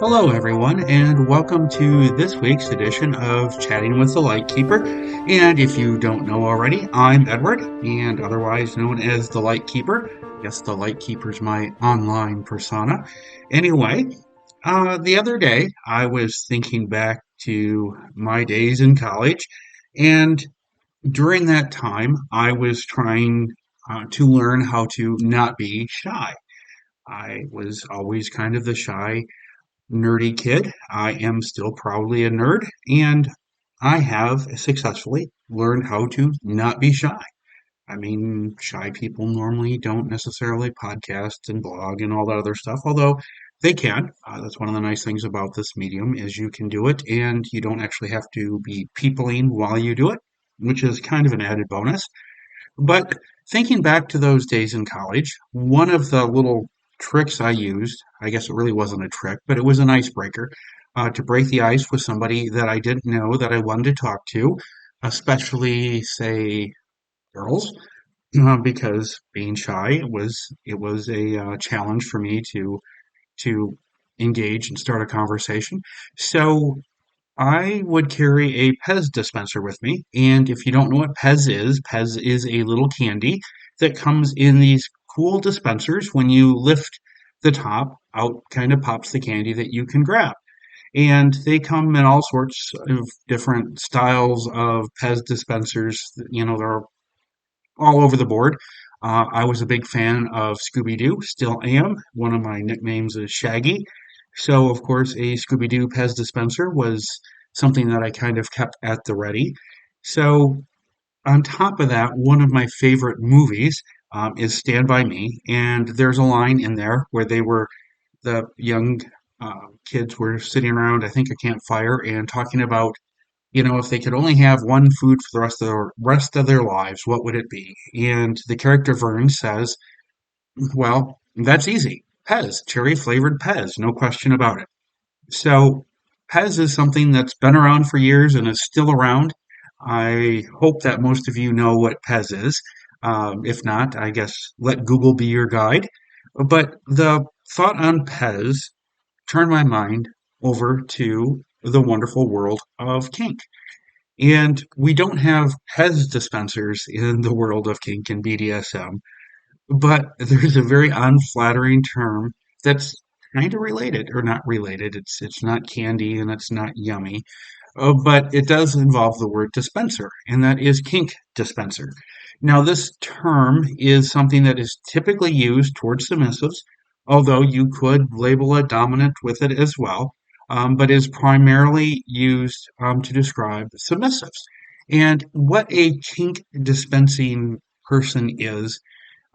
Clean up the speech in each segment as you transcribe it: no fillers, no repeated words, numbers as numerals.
Hello, everyone, and welcome to this week's edition of Chatting with the Lightkeeper. And if you don't know already, I'm Edward, and otherwise known as the Lightkeeper. Yes, the Lightkeeper's my online persona. Anyway, the other day I was thinking back to my days in college, and during that time I was trying to learn how to not be shy. I was always kind of the shy nerdy kid. I am still probably a nerd, and I have successfully learned how to not be shy. I mean, shy people normally don't necessarily podcast and blog and all that other stuff, although they can. That's one of the nice things about this medium is you can do it, and you don't actually have to be peopling while you do it, which is kind of an added bonus. But thinking back to those days in college, one of the little tricks I used, I guess it really wasn't a trick, but it was an icebreaker, to break the ice with somebody that I didn't know that I wanted to talk to, especially, say, girls, because being shy it was a challenge for me to engage and start a conversation. So I would carry a Pez dispenser with me, and if you don't know what Pez is a little candy that comes in these cool dispensers. When you lift the top, out kind of pops the candy that you can grab. And they come in all sorts of different styles of Pez dispensers. They're all over the board. I was a big fan of Scooby Doo, still am. One of my nicknames is Shaggy. So, of course, a Scooby Doo Pez dispenser was something that I kind of kept at the ready. So, on top of that, one of my favorite movies is Stand By Me. And there's a line in there where the young kids were sitting around, I think, a campfire and talking about if they could only have one food for the rest of their lives, what would it be? And the character Vern says, "Well, that's easy. Pez, cherry flavored Pez, no question about it." So, Pez is something that's been around for years and is still around. I hope that most of you know what Pez is. If not, I guess let Google be your guide. But the thought on Pez turned my mind over to the wonderful world of kink. And we don't have Pez dispensers in the world of kink and BDSM, but there's a very unflattering term that's kind of related, or not related. It's not candy and it's not yummy, but it does involve the word dispenser, and that is kink dispenser. Now, this term is something that is typically used towards submissives, although you could label a dominant with it as well, but is primarily used to describe submissives. And what a kink dispensing person is,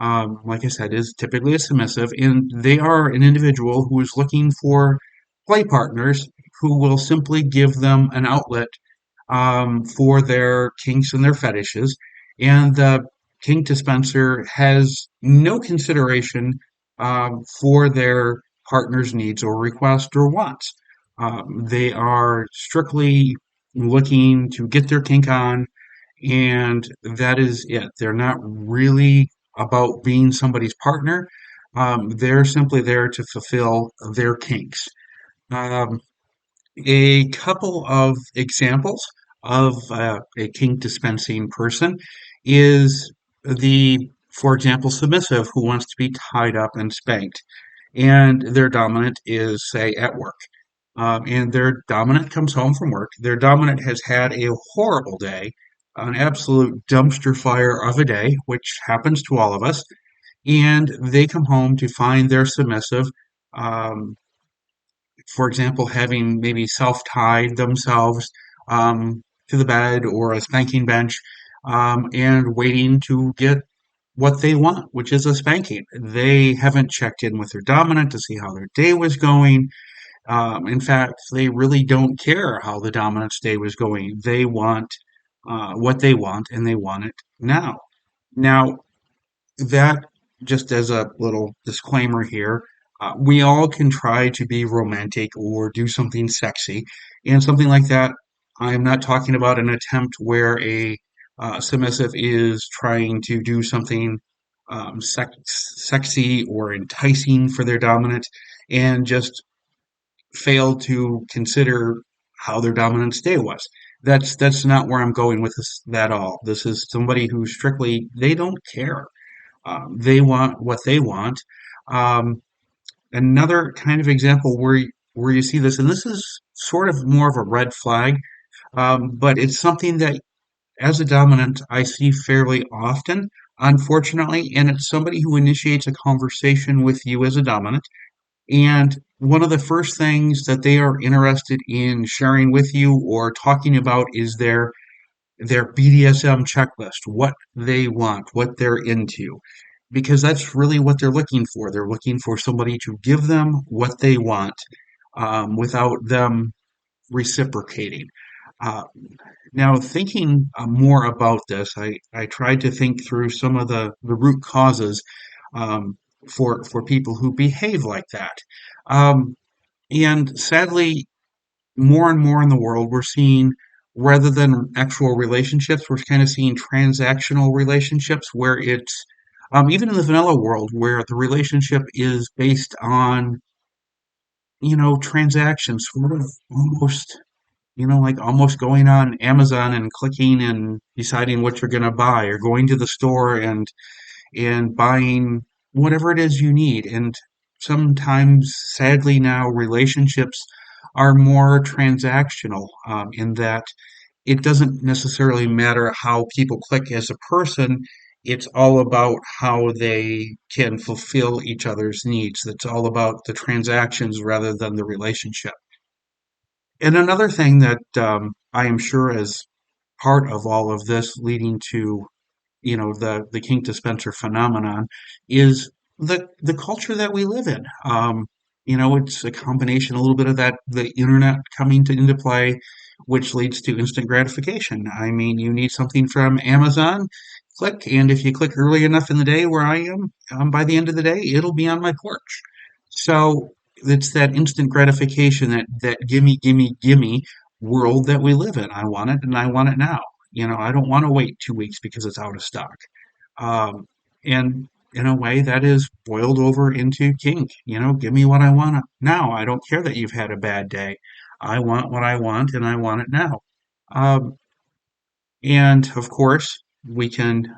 like I said, is typically a submissive, and they are an individual who is looking for play partners who will simply give them an outlet for their kinks and their fetishes. And the kink dispenser has no consideration for their partner's needs or requests or wants. They are strictly looking to get their kink on, and that is it. They're not really about being somebody's partner. They're simply there to fulfill their kinks. Um, a couple of examples of a kink dispensing person is for example, submissive who wants to be tied up and spanked, and their dominant is, say, at work. And their dominant comes home from work. Their dominant has had a horrible day, an absolute dumpster fire of a day, which happens to all of us. And they come home to find their submissive, um, for example, having maybe self-tied themselves to the bed or a spanking bench, and waiting to get what they want, which is a spanking. They haven't checked in with their dominant to see how their day was going. In fact, they really don't care how the dominant's day was going. They want what they want, and they want it now. Now, that just as a little disclaimer here, we all can try to be romantic or do something sexy, and something like that. I'm not talking about an attempt where a submissive is trying to do something sexy or enticing for their dominant and just fail to consider how their dominant day was. That's not where I'm going with this at all. This is somebody who strictly they don't care. They want what they want. Um, Another kind of example where you see this, and this is sort of more of a red flag, but it's something that as a dominant I see fairly often, unfortunately, and it's somebody who initiates a conversation with you as a dominant, and one of the first things that they are interested in sharing with you or talking about is their BDSM checklist, what they want, what they're into, because that's really what they're looking for. They're looking for somebody to give them what they want without them reciprocating. Uh, Now, thinking more about this, I tried to think through some of the root causes um, for people who behave like that. Um, and sadly, more and more in the world, we're seeing, rather than actual relationships, we're kind of seeing transactional relationships where it's, even in the vanilla world, where the relationship is based on, transactions, sort of almost, like almost going on Amazon and clicking and deciding what you're going to buy, or going to the store and buying whatever it is you need. And sometimes, sadly, now relationships are more transactional in that it doesn't necessarily matter how people click as a person. It's all about how they can fulfill each other's needs. It's all about the transactions rather than the relationship. And another thing that I am sure is part of all of this leading to the kink dispenser phenomenon is the culture that we live in. It's a combination a little bit of that the internet coming into play, which leads to instant gratification. I mean, you need something from Amazon, click, and if you click early enough in the day where I am, by the end of the day, it'll be on my porch. So it's that instant gratification, that gimme, gimme, gimme world that we live in. I want it and I want it now. I don't want to wait 2 weeks because it's out of stock. Um, and in a way, that is boiled over into kink. Give me what I want now. I don't care that you've had a bad day. I want what I want, and I want it now. Um, and of course, we can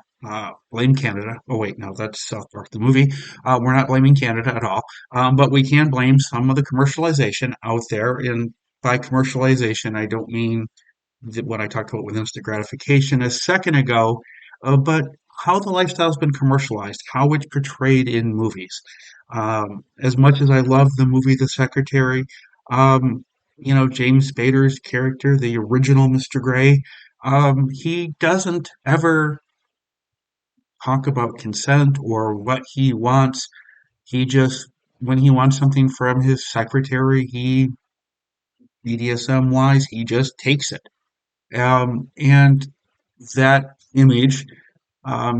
blame Canada. Oh, wait, no, that's South Park, the movie. We're not blaming Canada at all. But we can blame some of the commercialization out there. And by commercialization, I don't mean what I talked about with instant gratification a second ago, but how the lifestyle's been commercialized, how it's portrayed in movies. As much as I love the movie The Secretary, um, James Spader's character, the original Mr. Grey, he doesn't ever talk about consent or what he wants. He just, when he wants something from his secretary, BDSM wise, he just takes it. And that image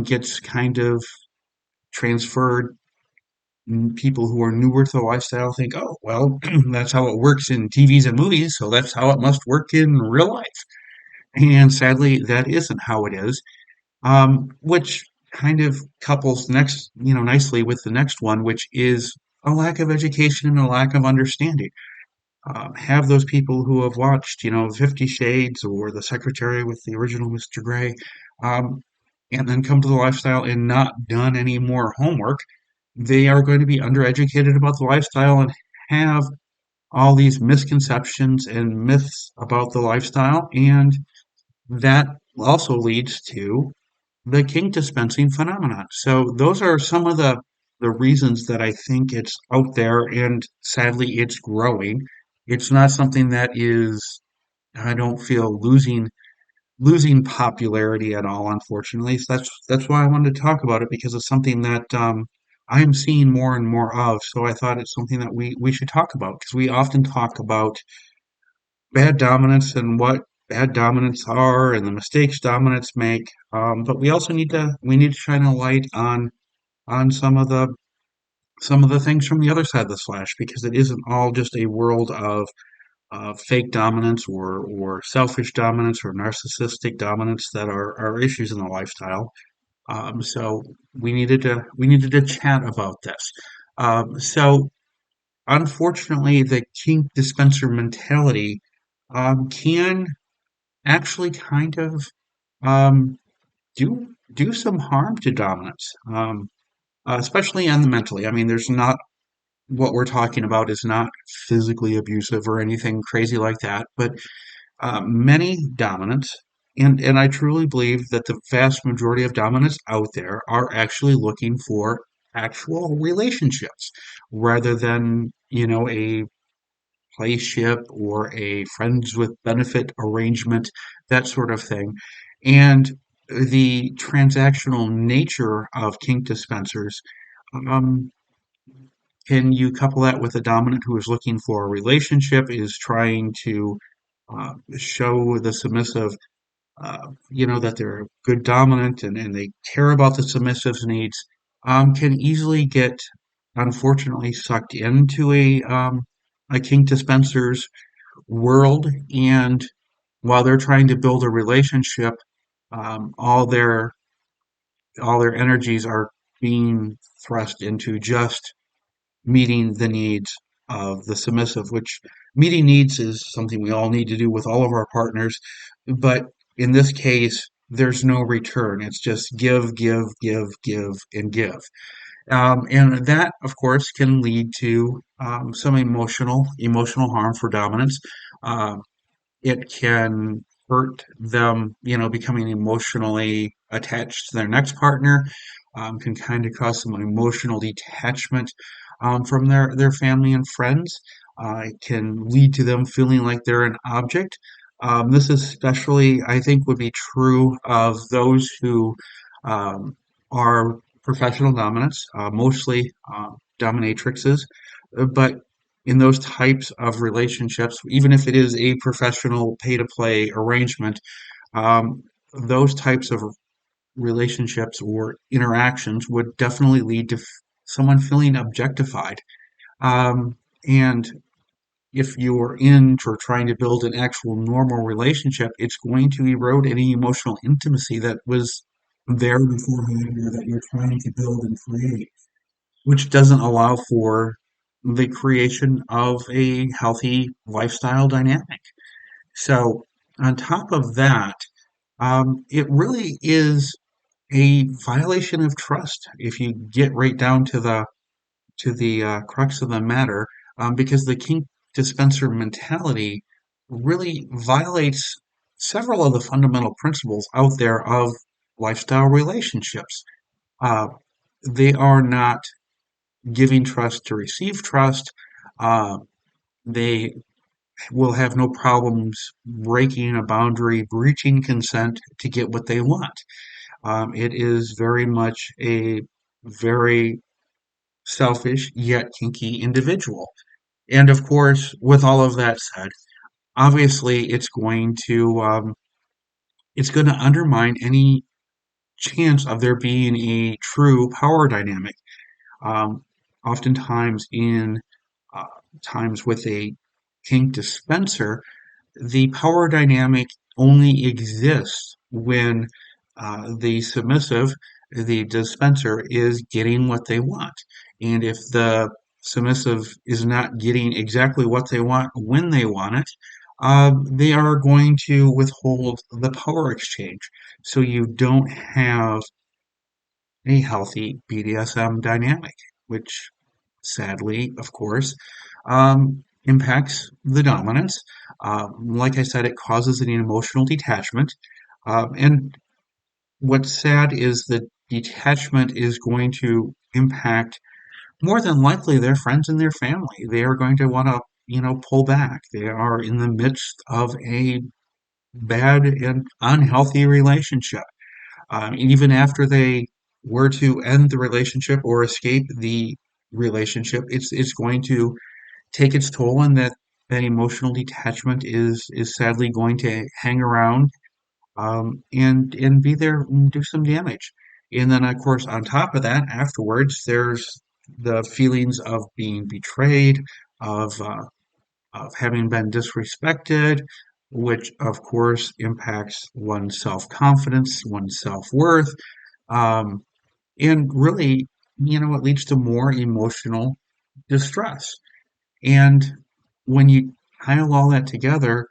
gets kind of transferred. People who are newer to the lifestyle think, oh, well, that's how it works in TVs and movies, so that's how it must work in real life. And sadly, that isn't how it is, which kind of couples nicely with the next one, which is a lack of education and a lack of understanding. Have those people who have watched, 50 Shades or The Secretary with the original Mr. Grey, um, and then come to the lifestyle and not done any more homework, they are going to be undereducated about the lifestyle and have all these misconceptions and myths about the lifestyle. And that also leads to the kink dispensing phenomenon. So those are some of the reasons that I think it's out there, and sadly, it's growing. It's not something that is, I don't feel, losing popularity at all, unfortunately. So that's why I wanted to talk about it, because it's something that I am seeing more and more of. So I thought it's something that we should talk about, because we often talk about bad dominance and what bad dominants are and the mistakes dominants make. But we also need to shine a light on some of the things from the other side of the slash, because it isn't all just a world of fake dominance or selfish dominance or narcissistic dominance that are issues in the lifestyle. So we needed to chat about this. So unfortunately, the kink dispenser mentality can actually kind of um, do some harm to dominance, especially on the mentally. I mean, there's not what we're talking about is not physically abusive or anything crazy like that, but many dominants, and I truly believe that the vast majority of dominants out there are actually looking for actual relationships rather than, a playship or a friends with benefit arrangement, that sort of thing. And the transactional nature of kink dispensers, um, can you couple that with a dominant who is looking for a relationship, is trying to show the submissive, that they're a good dominant and they care about the submissive's needs, can easily get, unfortunately, sucked into a kink dispenser's world. And while they're trying to build a relationship, um, all their all their energies are being thrust into just meeting the needs of the submissive, which meeting needs is something we all need to do with all of our partners. But in this case, there's no return. It's just give, give, give, give, and give. And that, of course, can lead to some emotional harm for dominance. Um, it can hurt them, becoming emotionally attached to their next partner, can kind of cause some emotional detachment from their family and friends. It can lead to them feeling like they're an object. This especially, I think, would be true of those who um, are professional dominants, mostly dominatrixes, but in those types of relationships, even if it is a professional pay to play arrangement, um, those types of relationships or interactions would definitely lead to someone feeling objectified. And if you're in or trying to build an actual normal relationship, it's going to erode any emotional intimacy that was there beforehand or that you're trying to build and create, which doesn't allow for the creation of a healthy lifestyle dynamic. So, on top of that, it really is a violation of trust if you get right down to the crux of the matter, because the kink dispenser mentality really violates several of the fundamental principles out there of lifestyle relationships. Uh, they are not giving trust to receive trust. Uh, they will have no problems breaking a boundary, breaching consent to get what they want. It is very much a very selfish yet kinky individual. And of course, with all of that said, obviously it's going to undermine any chance of there being a true power dynamic. Um, Oftentimes in uh, times with a kink dispenser, the power dynamic only exists when the submissive, the dispenser, is getting what they want. And if the submissive is not getting exactly what they want when they want it, they are going to withhold the power exchange. So you don't have a healthy BDSM dynamic, which sadly, of course, impacts the dominance. Like I said, it causes an emotional detachment. And what's sad is that detachment is going to impact more than likely their friends and their family. They are going to want to, pull back. They are in the midst of a bad and unhealthy relationship. Even after they were to end the relationship or escape the relationship, it's going to take its toll, and that emotional detachment is sadly going to hang around, and be there and do some damage. And then, of course, on top of that, afterwards, there's the feelings of being betrayed, of of having been disrespected, which of course impacts one's self-confidence, one's self-worth, um, and really, it leads to more emotional distress. And when you pile all that together,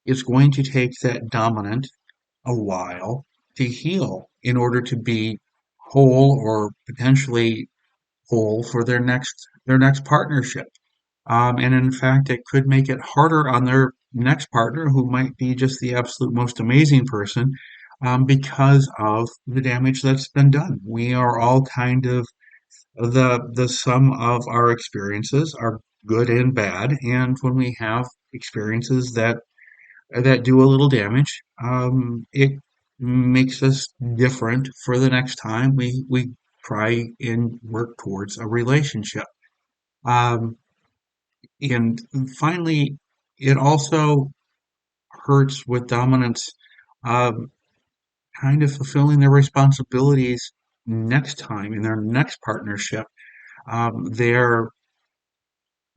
it's going to take that dominant a while to heal in order to be whole or potentially whole for their next partnership. And in fact, it could make it harder on their next partner, who might be just the absolute most amazing person, because of the damage that's been done. We are all kind of the sum of our experiences, are good and bad, and when we have experiences that do a little damage, it makes us different for the next time we try and work towards a relationship. Um, and finally, it also hurts with dominance, um, kind of fulfilling their responsibilities next time in their next partnership. Their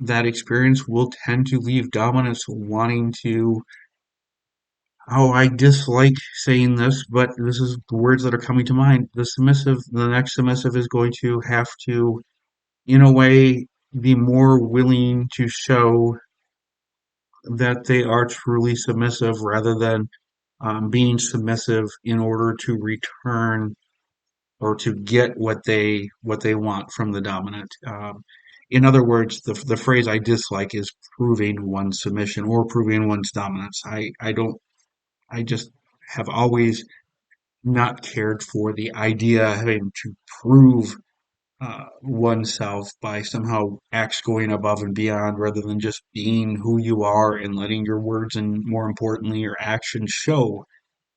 That experience will tend to leave dominance wanting to. Oh, I dislike saying this, but this is the words that are coming to mind. The next submissive is going to have to, in a way, be more willing to show that they are truly submissive rather than being submissive in order to return or to get what they want from the dominant. In other words, the phrase I dislike is proving one's submission or proving one's dominance. I don't. I just have always not cared for the idea of having to prove oneself by somehow acts going above and beyond rather than just being who you are and letting your words and, more importantly, your actions show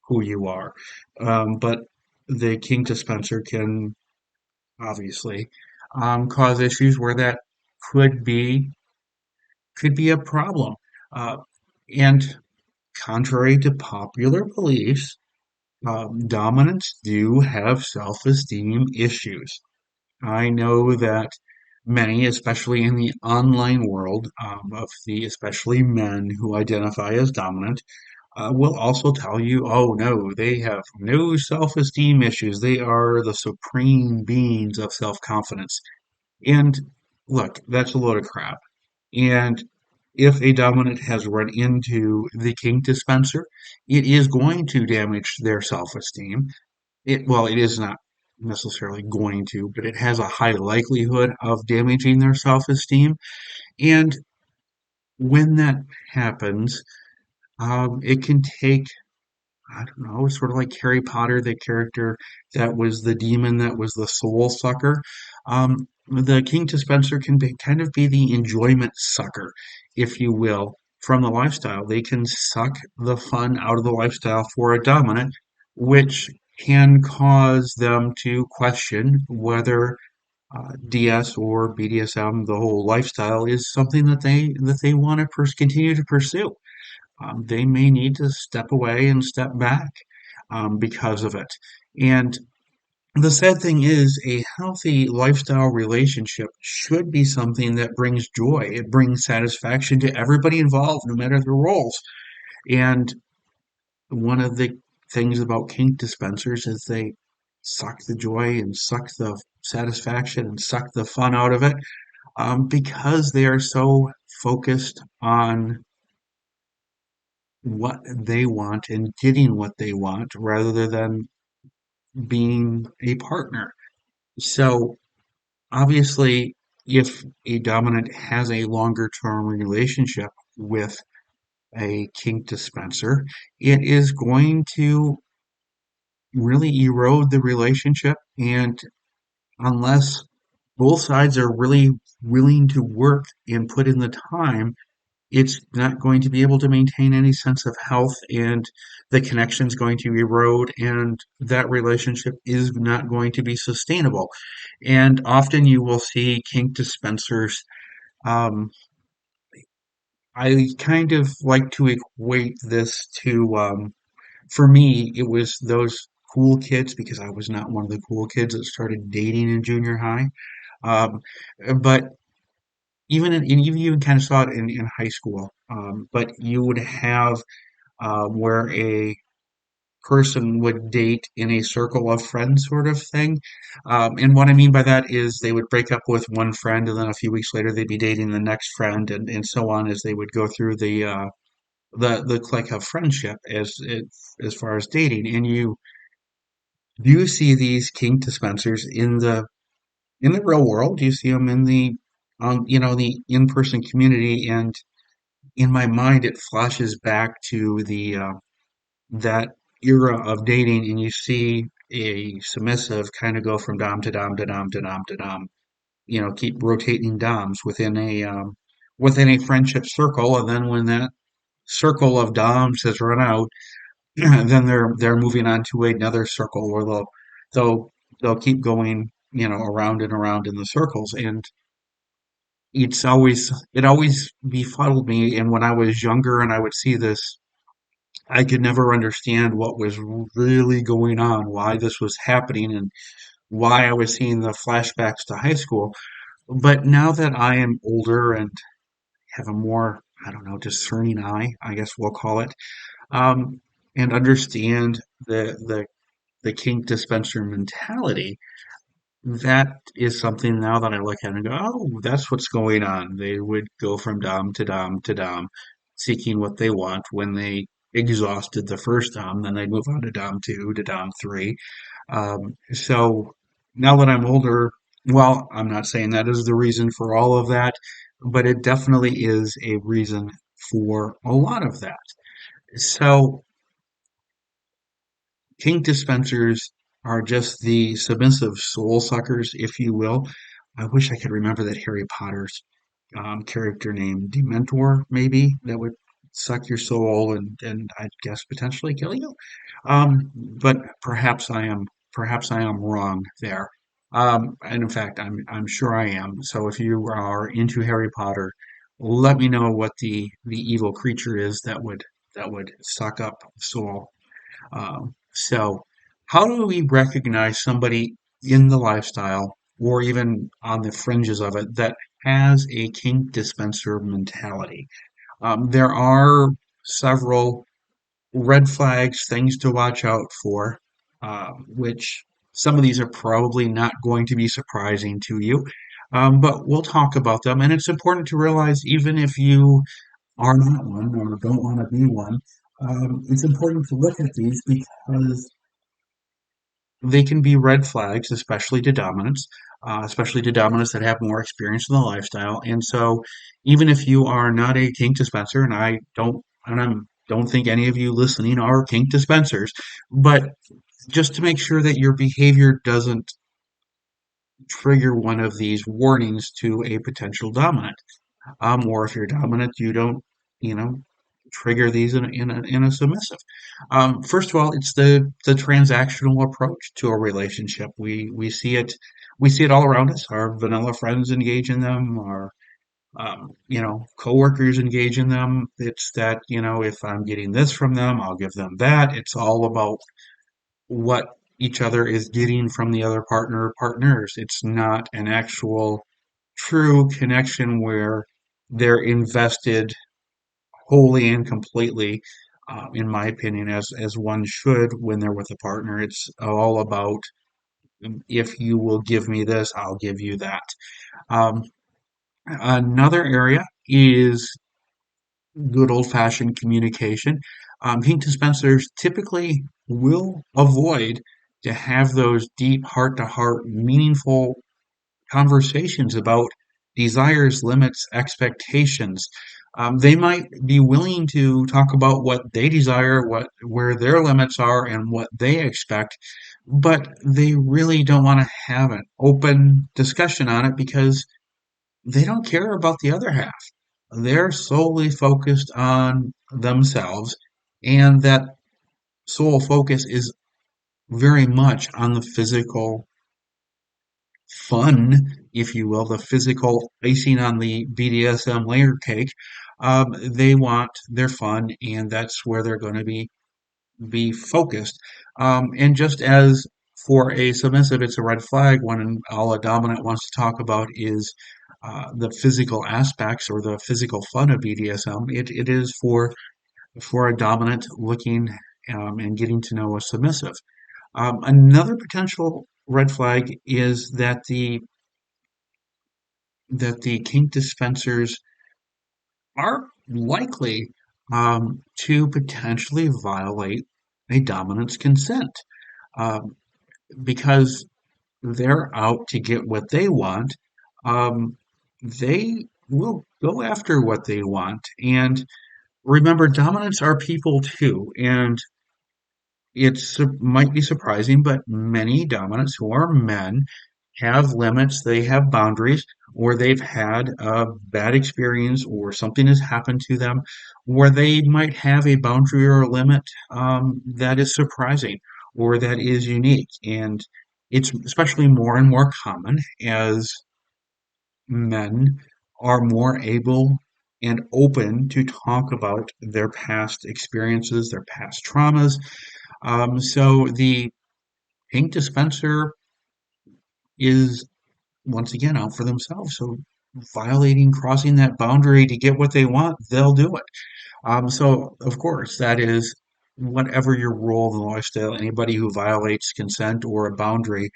who you are. But the kink dispenser can obviously cause issues where that could be could be a problem. Uh, and contrary to popular beliefs, dominants do have self-esteem issues. I know that many, especially in the online world, of the especially men who identify as dominant, will also tell you, oh no, they have no self-esteem issues. They are the supreme beings of self-confidence. And look, that's a load of crap. And if a dominant has run into the kink dispenser, it is going to damage their self-esteem. It is not necessarily going to, but it has a high likelihood of damaging their self-esteem. And when that happens, it can take, I don't know, sort of like Harry Potter, the character that was the demon that was the soul sucker. The King Dispenser can kind of be the enjoyment sucker, if you will, from the lifestyle. They can suck the fun out of the lifestyle for a dominant, which can cause them to question whether DS or BDSM, the whole lifestyle, is something that they want to continue to pursue. They may need to step away and step back because of it. And the sad thing is, a healthy lifestyle relationship should be something that brings joy. It brings satisfaction to everybody involved, no matter their roles. And one of the things about kink dispensers is they suck the joy and suck the satisfaction and suck the fun out of it, because they are so focused on what they want and getting what they want rather than being a partner. So obviously, if a dominant has a longer term relationship with a kink dispenser, it is going to really erode the relationship. And unless both sides are really willing to work and put in the time, it's not going to be able to maintain any sense of health, and the connection is going to erode, and that relationship is not going to be sustainable. And often you will see kink dispensers. Um, I kind of like to equate this to, for me, it was those cool kids, because I was not one of the cool kids that started dating in junior high. Um, but you even kind of saw it in high school. But you would have where a person would date in a circle of friends sort of thing. And what I mean by that is they would break up with one friend and then a few weeks later they'd be dating the next friend and so on as they would go through the clique of friendship as far as dating. And you do see these kink dispensers in the real world. You see them in the the in-person community, and in my mind it flashes back to the that era of dating, and you see a submissive kind of go from dom to dom to dom to dom to dom. Keep rotating doms within a friendship circle, and then when that circle of doms has run out, then they're moving on to another circle where they'll they'll keep going, around and around in the circles, and it always befuddled me. And when I was younger and I would see this, I could never understand what was really going on, why this was happening, and why I was seeing the flashbacks to high school. But now that I am older and have a more, I don't know, discerning eye, I guess we'll call it, um, and understand the kink dispenser mentality, that is something now that I look at and go, oh, that's what's going on. They would go from dom to dom to dom, seeking what they want. When they exhausted the first dom, then they'd move on to dom two, to dom three. So now that I'm older, well, I'm not saying that is the reason for all of that, but it definitely is a reason for a lot of that. So kink dispensers are just the submissive soul suckers, if you will. I wish I could remember that Harry Potter's character name, Dementor, maybe, that would suck your soul and I guess potentially kill you. But perhaps I am wrong there. And in fact, I'm sure I am. So if you are into Harry Potter, let me know what the evil creature is that would suck up soul. So, how do we recognize somebody in the lifestyle or even on the fringes of it that has a kink dispenser mentality? There are several red flags, things to watch out for, which some of these are probably not going to be surprising to you. But we'll talk about them. And it's important to realize, even if you are not one or don't want to be one, it's important to look at these because they can be red flags, especially to dominants that have more experience in the lifestyle. And so, even if you are not a kink dispenser, and I don't think any of you listening are kink dispensers, but just to make sure that your behavior doesn't trigger one of these warnings to a potential dominant. Or if you're dominant, you don't, you know, trigger these in a submissive. First of all, it's the transactional approach to a relationship. We see it all around us. Our vanilla friends engage in them. Our coworkers engage in them. It's that, if I'm getting this from them, I'll give them that. It's all about what each other is getting from the other partner or partners. It's not an actual true connection where they're invested wholly and completely, in my opinion, as one should when they're with a partner. It's all about, if you will give me this, I'll give you that. Um, Another area is good old-fashioned communication. Pink dispensers typically will avoid to have those deep heart-to-heart, meaningful conversations about desires, limits, expectations. They might be willing to talk about what they desire, where their limits are, and what they expect, but they really don't want to have an open discussion on it because they don't care about the other half. They're solely focused on themselves, and that sole focus is very much on the physical fun, if you will, the physical icing on the BDSM layer cake. They want their fun, and that's where they're going to be focused. And just as for a submissive, it's a red flag when all a dominant wants to talk about is the physical aspects or the physical fun of BDSM. It is for a dominant looking and getting to know a submissive. Another potential red flag is that the kink dispensers are likely to potentially violate a dominant's consent, um, because they're out to get what they want. Um, they will go after what they want. And remember, dominants are people too. And might be surprising, but many dominants who are men have limits, they have boundaries, or they've had a bad experience, or something has happened to them, where they might have a boundary or a limit that is surprising or that is unique. And it's especially more and more common as men are more able and open to talk about their past experiences, their past traumas. So the ink dispenser is once again out for themselves. So violating, crossing that boundary to get what they want, they'll do it. So of course, that is whatever your role in the lifestyle, anybody who violates consent or a boundary,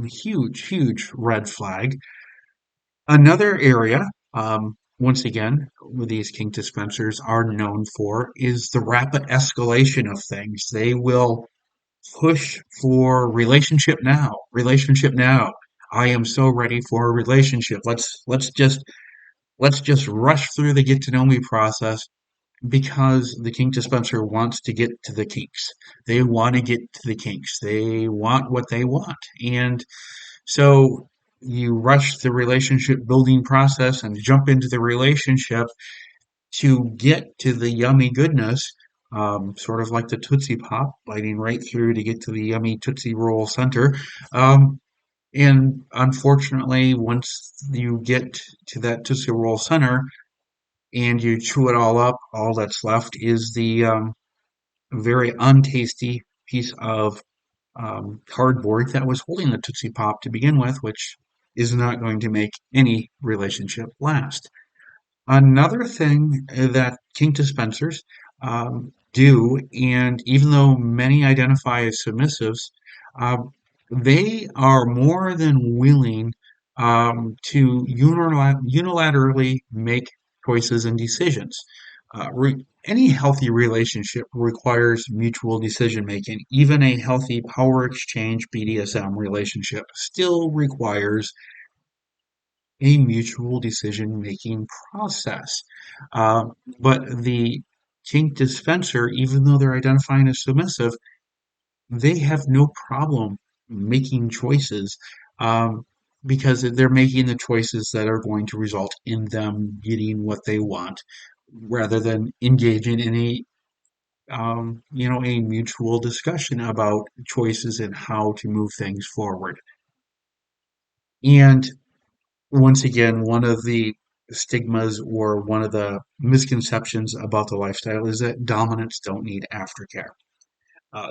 huge, huge red flag. Another area, once again, these kink dispensers are known for is the rapid escalation of things. They will push for relationship now, relationship now. I am so ready for a relationship. Let's just rush through the get to know me process because the kink dispenser wants to get to the kinks. They want to get to the kinks. They want what they want. And so you rush the relationship building process and jump into the relationship to get to the yummy goodness, sort of like the Tootsie Pop, biting right through to get to the yummy Tootsie Roll center. Um, and unfortunately, once you get to that Tootsie Roll center and you chew it all up, all that's left is the very untasty piece of cardboard that was holding the Tootsie Pop to begin with, which is not going to make any relationship last. Another thing that kink dispensers do, and even though many identify as submissives, um, they are more than willing to unilaterally make choices and decisions. Any healthy relationship requires mutual decision making. Even a healthy power exchange BDSM relationship still requires a mutual decision-making process. Uh, but the kink dispenser, even though they're identifying as submissive, they have no problem making choices because they're making the choices that are going to result in them getting what they want, rather than engaging in a mutual discussion about choices and how to move things forward. And once again, one of the stigmas or one of the misconceptions about the lifestyle is that dominants don't need aftercare.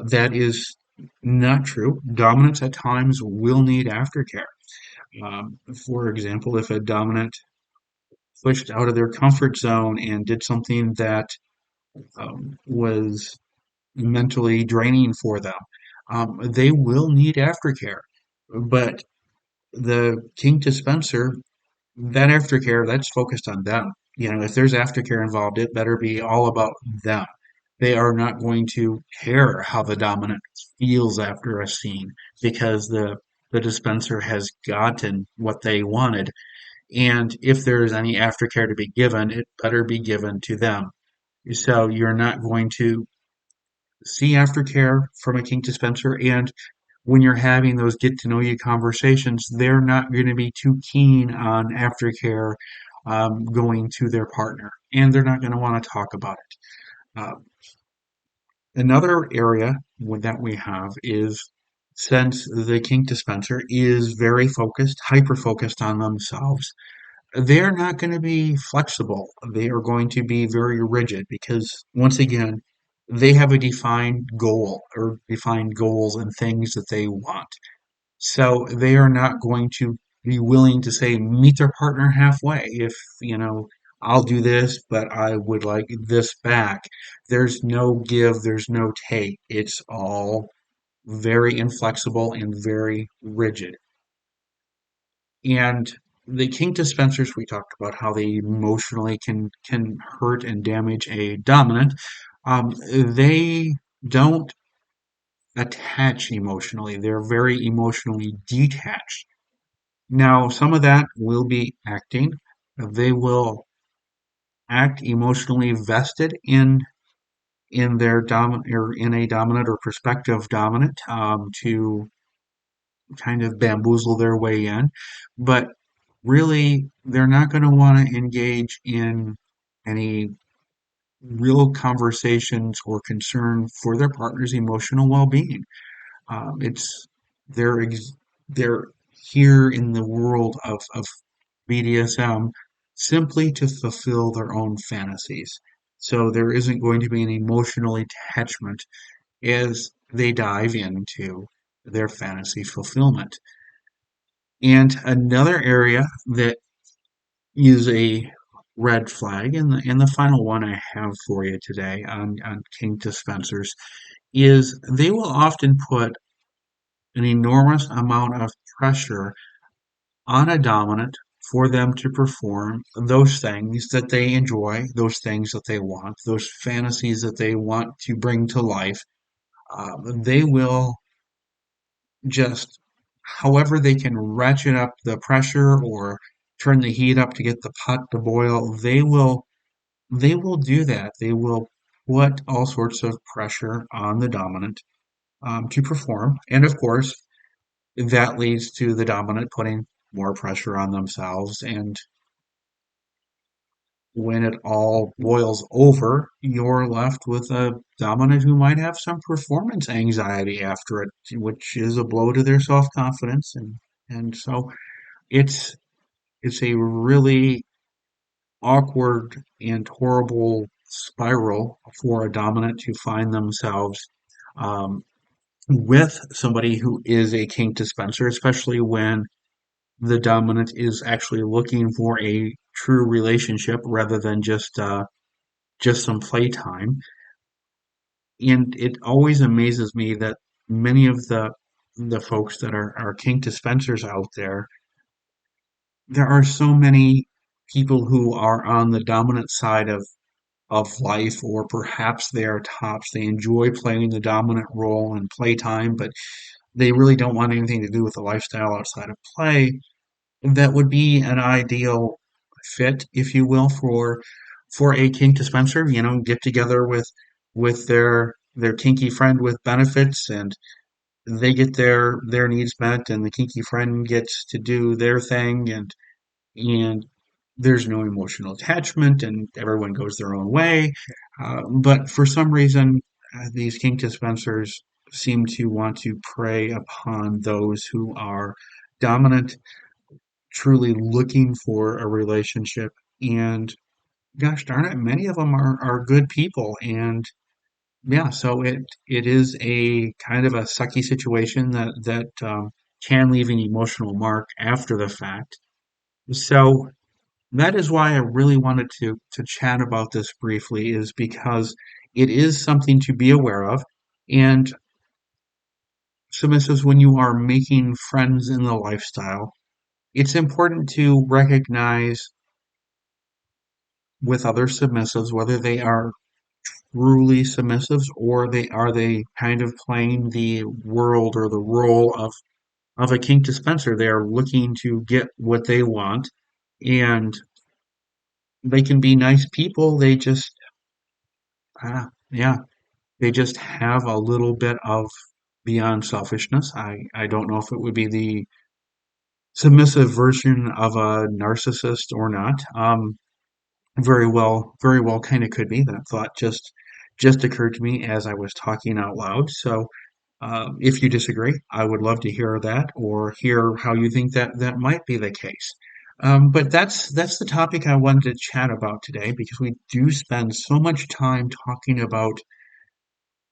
That is not true. Dominants at times will need aftercare. For example, if a dominant pushed out of their comfort zone and did something that was mentally draining for them, they will need aftercare. But the king dispenser, that aftercare, that's focused on them. If there's aftercare involved, it better be all about them. They are not going to care how the dominant feels after a scene because the dispenser has gotten what they wanted. And if there's any aftercare to be given, it better be given to them. So you're not going to see aftercare from a kink dispenser. And when you're having those get to know you conversations, they're not going to be too keen on aftercare going to their partner, and they're not going to want to talk about it. Another area that we have is since the kink dispenser is very focused, hyper focused on themselves, they're not going to be flexible. They are going to be very rigid because, once again, they have a defined goal or defined goals and things that they want. So they are not going to be willing to say meet their partner halfway. If, I'll do this, but I would like this back. There's no give, there's no take. It's all very inflexible and very rigid. And the kink dispensers, we talked about how they emotionally can hurt and damage a dominant. They don't attach emotionally. They're very emotionally detached. Now, some of that will be acting. They will act emotionally vested in their dominant or in a dominant or prospective dominant to kind of bamboozle their way in, but really they're not going to want to engage in any real conversations or concern for their partner's emotional well-being. It's they're they're here in the world of BDSM simply to fulfill their own fantasies. So there isn't going to be an emotional attachment as they dive into their fantasy fulfillment. And another area that is a red flag, and the final one I have for you today on kink dispensers, is they will often put an enormous amount of pressure on a dominant for them to perform those things that they enjoy, those things that they want, those fantasies that they want to bring to life. They will just, however they can ratchet up the pressure or turn the heat up to get the pot to boil, they will do that. They will put all sorts of pressure on the dominant to perform, and of course that leads to the dominant putting more pressure on themselves. And when it all boils over, you're left with a dominant who might have some performance anxiety after it, which is a blow to their self-confidence. And so it's it's a really awkward and horrible spiral for a dominant to find themselves um, with somebody who is a kink dispenser, especially when the dominant is actually looking for a true relationship rather than just some playtime. And it always amazes me that many of the folks that are kink dispensers out there, there are so many people who are on the dominant side of life, or perhaps they are tops. They enjoy playing the dominant role in playtime, but they really don't want anything to do with the lifestyle outside of play. That would be an ideal fit, if you will, for a kink dispenser. You know, get together with their kinky friend with benefits, and they get their needs met, and the kinky friend gets to do their thing, and there's no emotional attachment, and everyone goes their own way. But for some reason, these kink dispensers seem to want to prey upon those who are dominant, truly looking for a relationship. And gosh darn it, many of them are good people. And yeah, so it is a kind of a sucky situation that can leave an emotional mark after the fact. So that is why I really wanted to chat about this briefly, is because it is something to be aware of. And submissives, when you are making friends in the lifestyle, it's important to recognize with other submissives whether they are truly submissives, or they kind of playing the world or the role of a kink dispenser. They are looking to get what they want, and they can be nice people. They just yeah, they just have a little bit of beyond selfishness. I don't know if it would be the submissive version of a narcissist or not. Very well kind of could be. That thought just occurred to me as I was talking out loud. So if you disagree, I would love to hear that, or hear how you think that might be the case. But that's the topic I wanted to chat about today, because we do spend so much time talking about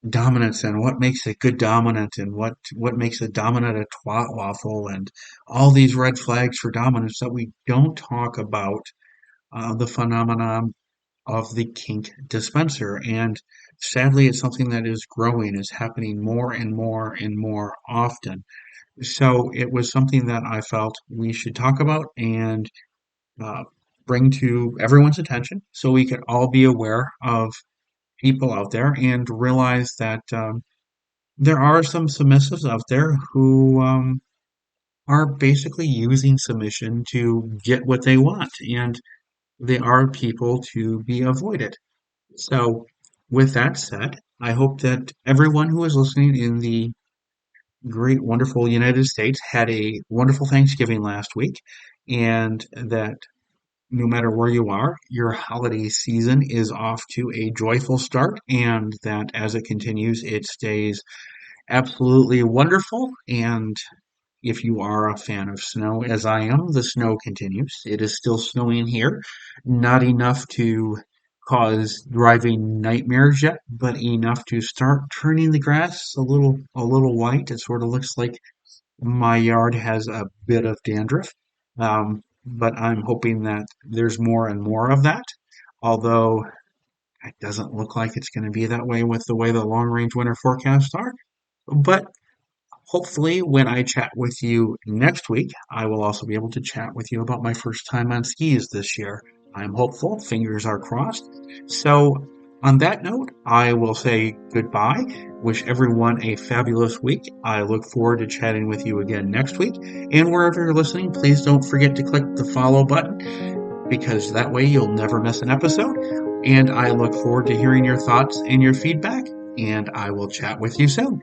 dominance and what makes a good dominant, and what makes a dominant a twat waffle, and all these red flags for dominance, that we don't talk about the phenomenon of the kink dispenser. And sadly, it's something that is growing, is happening more and more and more often. So it was something that I felt we should talk about and uh, bring to everyone's attention so we could all be aware of people out there and realize that there are some submissives out there who are basically using submission to get what they want, and they are people to be avoided. So, with that said, I hope that everyone who is listening in the great, wonderful United States had a wonderful Thanksgiving last week, and that no matter where you are, your holiday season is off to a joyful start, and that as it continues, it stays absolutely wonderful. And if you are a fan of snow, as I am, the snow continues. It is still snowing here, not enough to cause driving nightmares yet, but enough to start turning the grass a little white. It sort of looks like my yard has a bit of dandruff, but I'm hoping that there's more and more of that. Although it doesn't look like it's going to be that way with the way the long range winter forecasts are. But hopefully, when I chat with you next week, I will also be able to chat with you about my first time on skis this year. I'm hopeful, fingers are crossed. So, on that note, I will say goodbye. Wish everyone a fabulous week. I look forward to chatting with you again next week. And wherever you're listening, please don't forget to click the follow button because that way you'll never miss an episode. And I look forward to hearing your thoughts and your feedback. And I will chat with you soon.